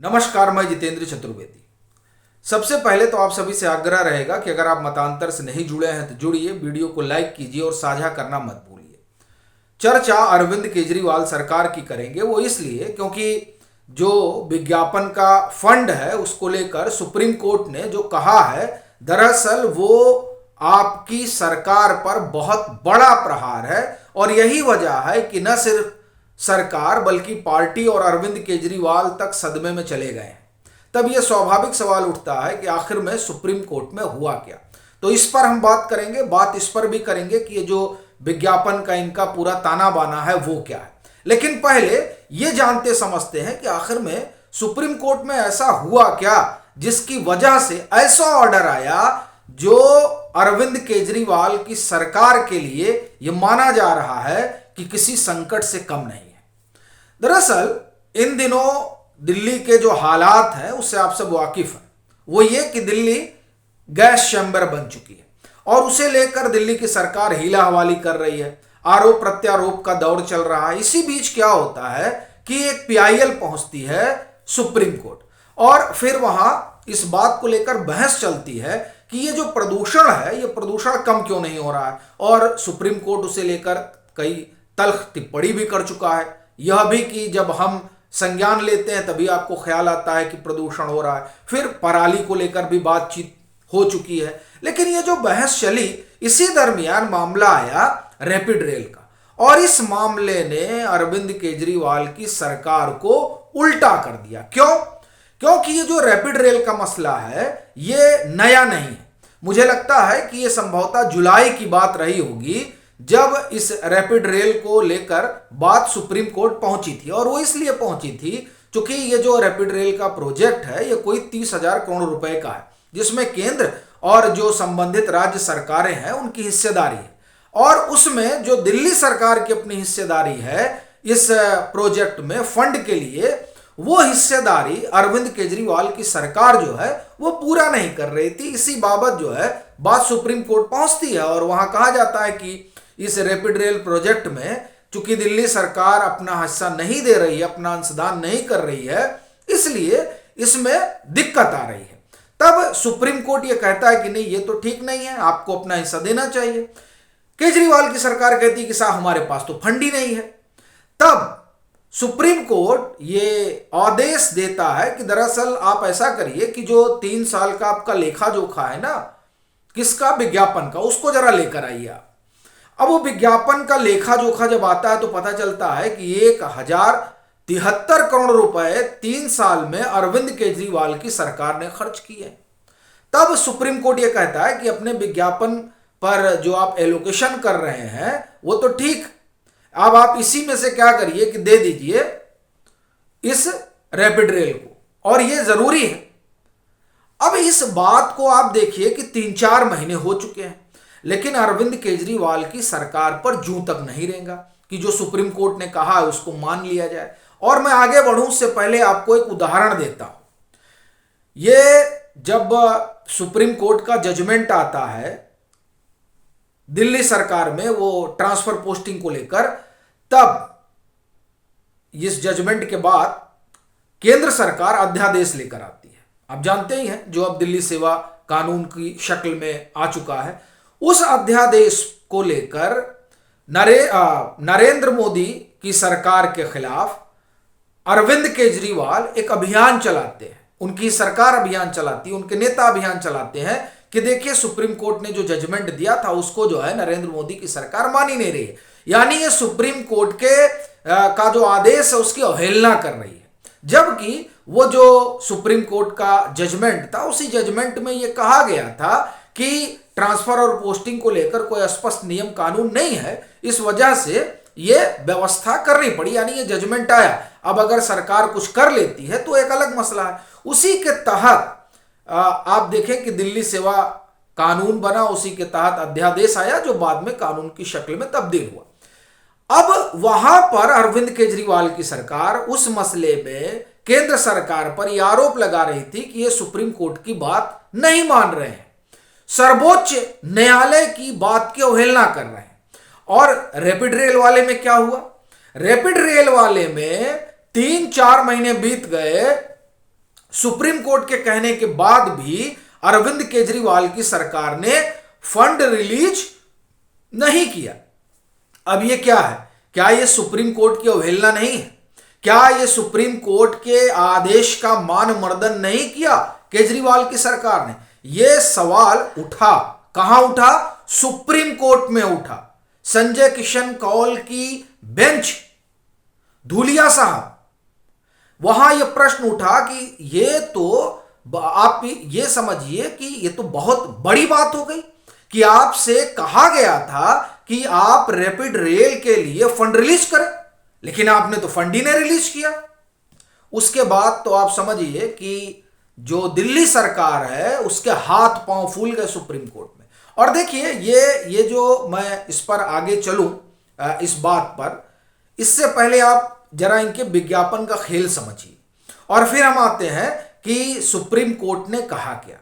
नमस्कार, मैं जितेंद्र चतुर्वेदी। सबसे पहले तो आप सभी से आग्रह रहेगा कि अगर आप मतांतर से नहीं जुड़े हैं तो जुड़िए, वीडियो को लाइक कीजिए और साझा करना मत भूलिए। चर्चा अरविंद केजरीवाल सरकार की करेंगे, वो इसलिए क्योंकि जो विज्ञापन का फंड है उसको लेकर सुप्रीम कोर्ट ने जो कहा है, दरअसल वो आपकी सरकार पर बहुत बड़ा प्रहार है। और यही वजह है कि न सिर्फ सरकार बल्कि पार्टी और अरविंद केजरीवाल तक सदमे में चले गए हैं। तब यह स्वाभाविक सवाल उठता है कि आखिर में सुप्रीम कोर्ट में हुआ क्या। तो इस पर हम बात करेंगे, बात इस पर भी करेंगे कि ये जो विज्ञापन का इनका पूरा ताना बाना है वो क्या है। लेकिन पहले ये जानते समझते हैं कि आखिर में सुप्रीम कोर्ट में ऐसा हुआ क्या जिसकी वजह से ऐसा ऑर्डर आया जो अरविंद केजरीवाल की सरकार के लिए यह माना जा रहा है कि किसी संकट से कम नहीं है। दरअसल इन दिनों दिल्ली के जो हालात हैं उससे आप सब वाकिफ हैं। वो ये कि दिल्ली गैस चैम्बर बन चुकी है और उसे लेकर दिल्ली की सरकार हीला हवाली कर रही है। आरोप प्रत्यारोप का दौर चल रहा है। इसी बीच क्या होता है कि एक पीआईएल पहुंचती है सुप्रीम कोर्ट और फिर वहां इस बात को लेकर बहस चलती है कि ये जो प्रदूषण है ये प्रदूषण कम क्यों नहीं हो रहा है। और सुप्रीम कोर्ट उसे लेकर कई तल्ख टिप्पणी भी कर चुका है। यह भी कि जब हम संज्ञान लेते हैं तभी आपको ख्याल आता है कि प्रदूषण हो रहा है। फिर पराली को लेकर भी बातचीत हो चुकी है। लेकिन यह जो बहस चली, इसी दरमियान मामला आया रैपिड रेल का और इस मामले ने अरविंद केजरीवाल की सरकार को उल्टा कर दिया। क्यों? क्योंकि ये जो रैपिड रेल का मसला है ये नया नहीं है। मुझे लगता है कि ये संभवतः जुलाई की बात रही होगी जब इस रैपिड रेल को लेकर बात सुप्रीम कोर्ट पहुंची थी। और वो इसलिए पहुंची थी क्योंकि ये जो रैपिड रेल का प्रोजेक्ट है ये कोई 30,000 करोड़ रुपए का है, जिसमें केंद्र और जो संबंधित राज्य सरकारें हैं उनकी हिस्सेदारी है। और उसमें जो दिल्ली सरकार की अपनी हिस्सेदारी है इस प्रोजेक्ट में फंड के लिए, वो हिस्सेदारी अरविंद केजरीवाल की सरकार जो है वो पूरा नहीं कर रही थी। इसी बाबत जो है बात सुप्रीम कोर्ट पहुंचती है और वहां कहा जाता है कि इस रैपिड रेल प्रोजेक्ट में चूंकि दिल्ली सरकार अपना हिस्सा नहीं दे रही है, अपना अंशदान नहीं कर रही है, इसलिए इसमें दिक्कत आ रही है। तब सुप्रीम कोर्ट ये कहता है कि नहीं, ये तो ठीक नहीं है, आपको अपना हिस्सा देना चाहिए। केजरीवाल की सरकार कहती है कि साहब हमारे पास तो फंड ही नहीं है। तब सुप्रीम कोर्ट ये आदेश देता है कि दरअसल आप ऐसा करिए कि जो 3 साल का आपका लेखा जोखा है ना, किसका, विज्ञापन का, उसको जरा लेकर आइए आप। अब वो विज्ञापन का लेखा जोखा जब आता है तो पता चलता है कि 1073 करोड़ रुपए 3 साल में अरविंद केजरीवाल की सरकार ने खर्च किए। तब सुप्रीम कोर्ट ये कहता है कि अपने विज्ञापन पर जो आप एलोकेशन कर रहे हैं वो तो ठीक, अब आप इसी में से क्या करिए कि दे दीजिए इस रैपिड रेल को, और ये जरूरी है। अब इस बात को आप देखिए कि 3-4 महीने हो चुके हैं, लेकिन अरविंद केजरीवाल की सरकार पर जूं तक नहीं रेंगा कि जो सुप्रीम कोर्ट ने कहा है उसको मान लिया जाए। और मैं आगे बढ़ूं उससे पहले आपको एक उदाहरण देता हूं। ये जब सुप्रीम कोर्ट का जजमेंट आता है दिल्ली सरकार में वो ट्रांसफर पोस्टिंग को लेकर, तब इस जजमेंट के बाद केंद्र सरकार अध्यादेश लेकर आती है। आप जानते ही हैं, जो अब दिल्ली सेवा कानून की शक्ल में आ चुका है, उस अध्यादेश को लेकर नरेंद्र मोदी की सरकार के खिलाफ अरविंद केजरीवाल एक अभियान चलाते हैं। उनकी सरकार अभियान चलाती है, उनके नेता अभियान चलाते हैं कि देखिए सुप्रीम कोर्ट ने जो जजमेंट दिया था उसको जो है नरेंद्र मोदी की सरकार मान ही नहीं रही है। यानी ये सुप्रीम कोर्ट के का जो आदेश है उसकी अवहेलना कर रही है। जबकि वो जो सुप्रीम कोर्ट का जजमेंट था, उसी जजमेंट में ये कहा गया था कि ट्रांसफर और पोस्टिंग को लेकर कोई स्पष्ट नियम कानून नहीं है, इस वजह से ये व्यवस्था करनी पड़ी। यानी ये जजमेंट आया, अब अगर सरकार कुछ कर लेती है तो एक अलग मसला है। उसी के तहत आप देखें कि दिल्ली सेवा कानून बना, उसी के तहत अध्यादेश आया जो बाद में कानून की शक्ल में तब्दील हुआ। अब वहां पर अरविंद केजरीवाल की सरकार उस मसले में केंद्र सरकार पर यह आरोप लगा रही थी कि ये सुप्रीम कोर्ट की बात नहीं मान रहे हैं, सर्वोच्च न्यायालय की बात की अवहेलना कर रहे हैं। और रैपिड रेल वाले में क्या हुआ? रैपिड रेल वाले में 3-4 महीने बीत गए सुप्रीम कोर्ट के कहने के बाद भी अरविंद केजरीवाल की सरकार ने फंड रिलीज नहीं किया। अब ये क्या है? क्या ये सुप्रीम कोर्ट की अवहेलना नहीं है? क्या ये सुप्रीम कोर्ट के आदेश का मान मर्दन नहीं किया केजरीवाल की सरकार ने? यह सवाल उठा, कहां उठा? सुप्रीम कोर्ट में उठा। संजय किशन कौल की बेंच, धूलिया साहब, वहां यह प्रश्न उठा कि ये तो आप ये समझिए कि ये तो बहुत बड़ी बात हो गई कि आपसे कहा गया था कि आप रैपिड रेल के लिए फंड रिलीज करें, लेकिन आपने तो फंड ही नहीं रिलीज किया। उसके बाद तो आप समझिए कि जो दिल्ली सरकार है उसके हाथ पांव फूल गए सुप्रीम कोर्ट में। और देखिए ये जो मैं इस पर आगे चलूं इस बात पर, इससे पहले आप जरा इनके विज्ञापन का खेल समझिए और फिर हम आते हैं कि सुप्रीम कोर्ट ने कहा क्या।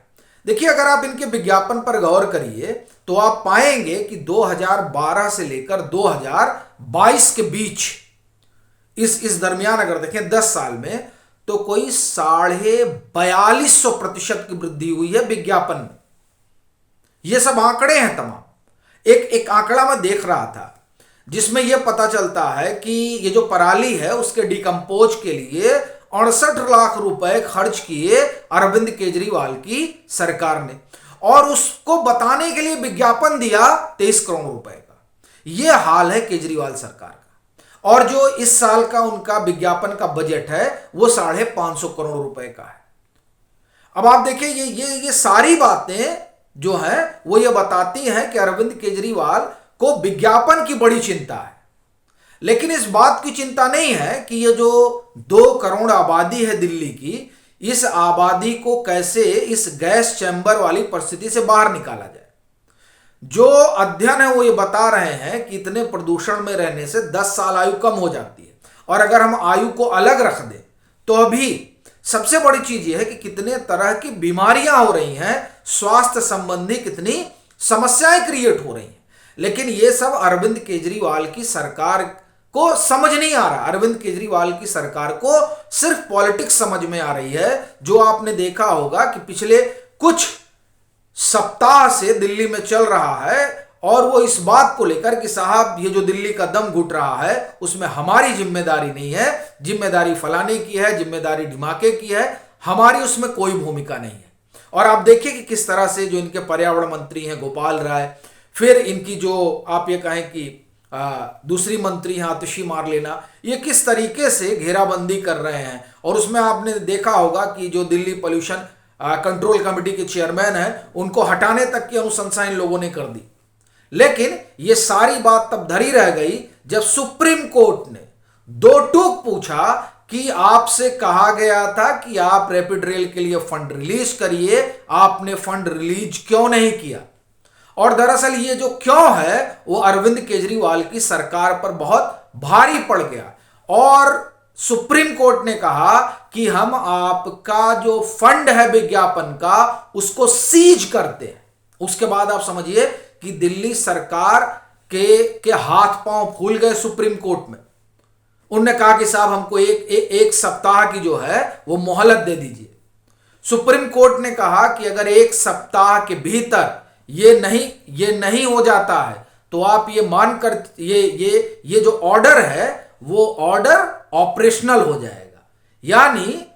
देखिए, अगर आप इनके विज्ञापन पर गौर करिए तो आप पाएंगे कि 2012 से लेकर 2022 के बीच इस दरमियान अगर देखें 10 साल में, तो कोई 4250% की वृद्धि हुई है विज्ञापन में। ये सब आंकड़े हैं तमाम। एक आंकड़ा मैं देख रहा था जिसमें यह पता चलता है कि ये जो पराली है उसके डिकम्पोज के लिए 68 लाख रुपए खर्च किए अरविंद केजरीवाल की सरकार ने, और उसको बताने के लिए विज्ञापन दिया 23 करोड़ रुपए का। यह हाल है केजरीवाल सरकार का। और जो इस साल का उनका विज्ञापन का बजट है वो 550 करोड़ रुपए का है। अब आप देखिए ये सारी बातें जो हैं वो ये बताती हैं कि अरविंद केजरीवाल को विज्ञापन की बड़ी चिंता है, लेकिन इस बात की चिंता नहीं है कि ये जो 2 करोड़ आबादी है दिल्ली की, इस आबादी को कैसे इस गैस चैम्बर वाली परिस्थिति से बाहर निकाला जाए। जो अध्ययन है वो ये बता रहे हैं कि इतने प्रदूषण में रहने से 10 साल आयु कम हो जाती है, और अगर हम आयु को अलग रख दें तो अभी सबसे बड़ी चीज ये है कि कितने तरह की बीमारियां हो रही हैं, स्वास्थ्य संबंधी कितनी समस्याएं क्रिएट हो रही हैं। लेकिन ये सब अरविंद केजरीवाल की सरकार को समझ नहीं आ रहा। अरविंद केजरीवाल की सरकार को सिर्फ पॉलिटिक्स समझ में आ रही है। जो आपने देखा होगा कि पिछले कुछ सप्ताह से दिल्ली में चल रहा है, और वो इस बात को लेकर कि साहब ये जो दिल्ली का दम घुट रहा है उसमें हमारी जिम्मेदारी नहीं है, जिम्मेदारी फलाने की है, जिम्मेदारी ढिमाके की है, हमारी उसमें कोई भूमिका नहीं है। और आप देखिए कि किस तरह से जो इनके पर्यावरण मंत्री हैं गोपाल राय, फिर इनकी जो आप ये कहें कि दूसरी मंत्री हैं आतिशी मारलेना, ये किस तरीके से घेराबंदी कर रहे हैं। और उसमें आपने देखा होगा कि जो दिल्ली पोल्यूशन कंट्रोल कमेटी के चेयरमैन हैं उनको हटाने तक की अनुशंसा इन लोगों ने कर दी। लेकिन ये सारी बात तब धरी रह गई जब सुप्रीम कोर्ट ने 2 टूक पूछा कि आपसे कहा गया था कि आप रैपिड रेल के लिए फंड रिलीज करिए, आपने फंड रिलीज क्यों नहीं किया। और दरअसल ये जो क्यों है वो अरविंद केजरीवाल की सरकार पर बहुत भारी पड़ गया, और सुप्रीम कोर्ट ने कहा कि हम आपका जो फंड है विज्ञापन का उसको सीज करते हैं। उसके बाद आप समझिए कि दिल्ली सरकार के हाथ पांव फूल गए सुप्रीम कोर्ट में। उन्होंने कहा कि साहब हमको एक सप्ताह की जो है वो मोहलत दे दीजिए। सुप्रीम कोर्ट ने कहा कि अगर 1 सप्ताह के भीतर ये नहीं हो जाता है तो आप ये मानकर ये जो ऑर्डर है वो ऑर्डर ऑपरेशनल हो जाएगा, यानी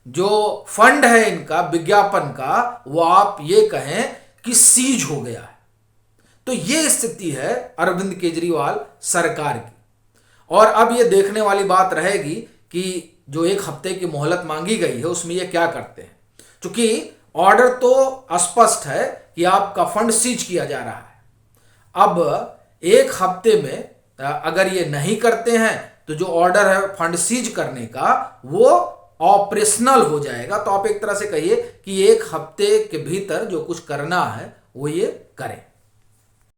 जो फंड है इनका विज्ञापन का वो आप ये कहें कि सीज हो गया है। तो ये स्थिति है अरविंद केजरीवाल सरकार की। और अब ये देखने वाली बात रहेगी कि जो 1 हफ्ते की मोहलत मांगी गई है उसमें ये क्या करते हैं, क्योंकि ऑर्डर तो स्पष्ट है कि आपका फंड सीज किया जा रहा है। अब 1 हफ्ते में अगर ये नहीं करते हैं तो जो ऑर्डर है फंड सीज करने का वो ऑपरेशनल हो जाएगा। तो आप एक तरह से कहिए कि 1 हफ्ते के भीतर जो कुछ करना है वो ये करें।